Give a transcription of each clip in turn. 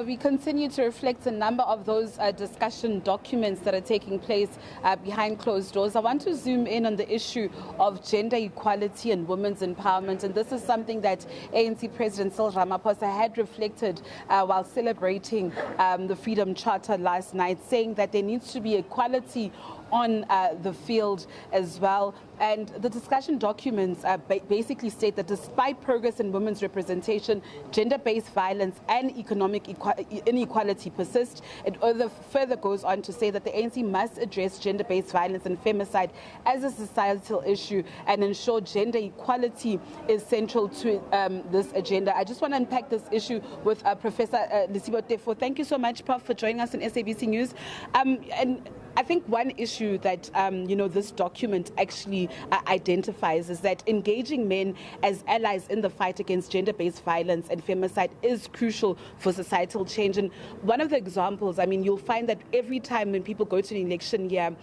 We continue to reflect a number of those discussion documents that are taking place behind closed doors. I want to zoom in on the issue of gender equality and women's empowerment. And this is something that ANC President Cyril Ramaphosa had reflected while celebrating the Freedom Charter last night, saying that there needs to be equality on the field as well. And the discussion documents basically state that despite progress in women's representation, gender-based violence and economic inequality persist. It further goes on to say that the ANC must address gender-based violence and femicide as a societal issue and ensure gender equality is central to this agenda. I just want to unpack this issue with Professor Lesiba Teffo. Thank you so much, Prof, for joining us on SABC News. And I think one issue that this document actually identifies is that engaging men as allies in the fight against gender-based violence and femicide is crucial for societal change. And one of the examples, you'll find that every time when people go to an election here,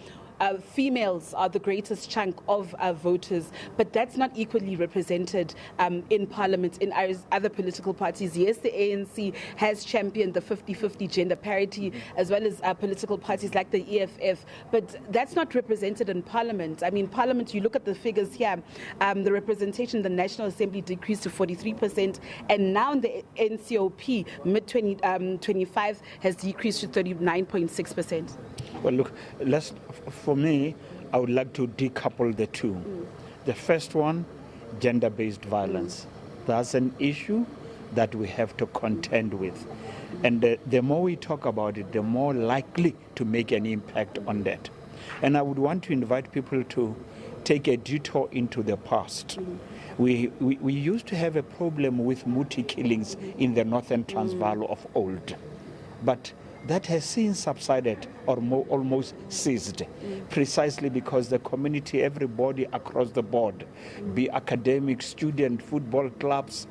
females are the greatest chunk of voters, but that's not equally represented in Parliament, in other political parties. Yes, the ANC has championed the 50-50 gender parity, as well as political parties like the EFF, but that's not represented in Parliament. Parliament, you look at the figures here, the representation in the National Assembly decreased to 43%, and now in the NCOP, mid-2025, has decreased to 39.6%. Well, look, for me, I would like to decouple the two. The first one, gender-based violence. That's an issue that we have to contend with. And the more we talk about it, the more likely to make an impact on that. And I would want to invite people to take a detour into the past. We used to have a problem with Muti killings in the Northern Transvaal of old. But that has since subsided or almost ceased, precisely because the community, everybody across the board, be academic, student, football clubs,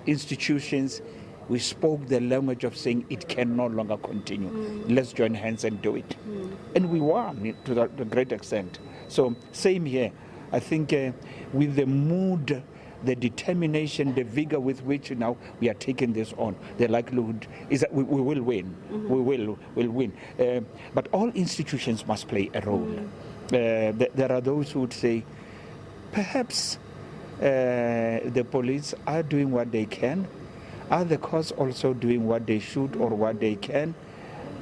institutions, we spoke the language of saying it can no longer continue. Let's join hands and do it. And we won to a great extent. So same here. I think with the mood, the determination, the vigor with which now we are taking this on, the likelihood is that we will win. We will win. But all institutions must play a role. There are those who would say, perhaps the police are doing what they can. Are the courts also doing what they should or what they can?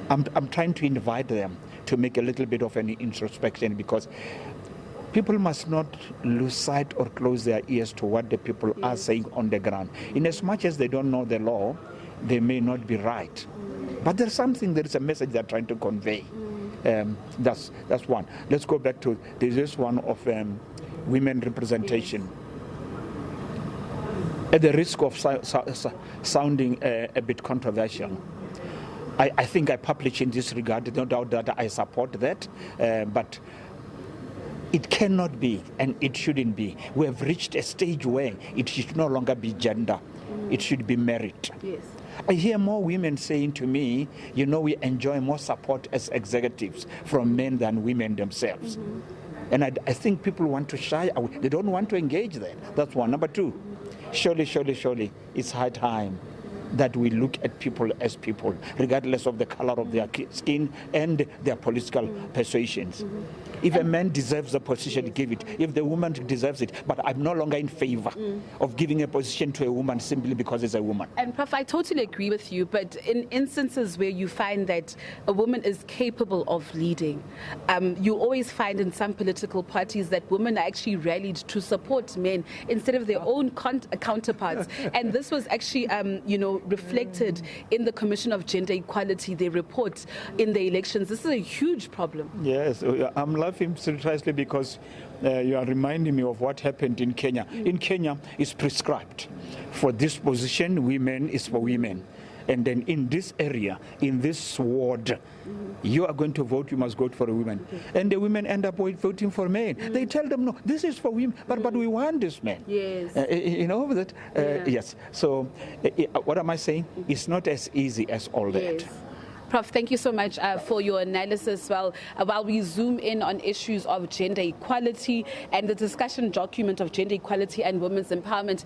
I'm trying to invite them to make a little bit of an introspection, because people must not lose sight or close their ears to what the people are saying on the ground. In as much as they don't know the law, they may not be right. But there's a message they're trying to convey. That's one. Let's go back to this one of women representation. At the risk of sounding a bit controversial, I think I publish in this regard, no doubt that I support that, but it cannot be, and it shouldn't be. We have reached a stage where it should no longer be gender. It should be merit. Yes. I hear more women saying to me, we enjoy more support as executives from men than women themselves. And I think people want to shy away. They don't want to engage there. That's one. Number two, surely, it's high time that we look at people as people, regardless of the color of their skin and their political persuasions. If a man deserves a position, give it. If the woman deserves it. But I'm no longer in favor of giving a position to a woman simply because it's a woman. And Prof, I totally agree with you, but in instances where you find that a woman is capable of leading, you always find in some political parties that women are actually rallied to support men instead of their own counterparts. And this was actually, reflected in the Commission of Gender Equality, their report in the elections. This is a huge problem. Yes, I'm laughing precisely because you are reminding me of what happened in Kenya. In Kenya, it's prescribed. For this position, women is for women. And then in this area, in this ward, you are going to vote, you must vote for a woman. And the women end up voting for men. They tell them, no, this is for women, but we want this man. Yes. Yes. So what am I saying? It's not as easy as all that. Yes. Prof, thank you so much for your analysis. While we zoom in on issues of gender equality and the discussion document of gender equality and women's empowerment.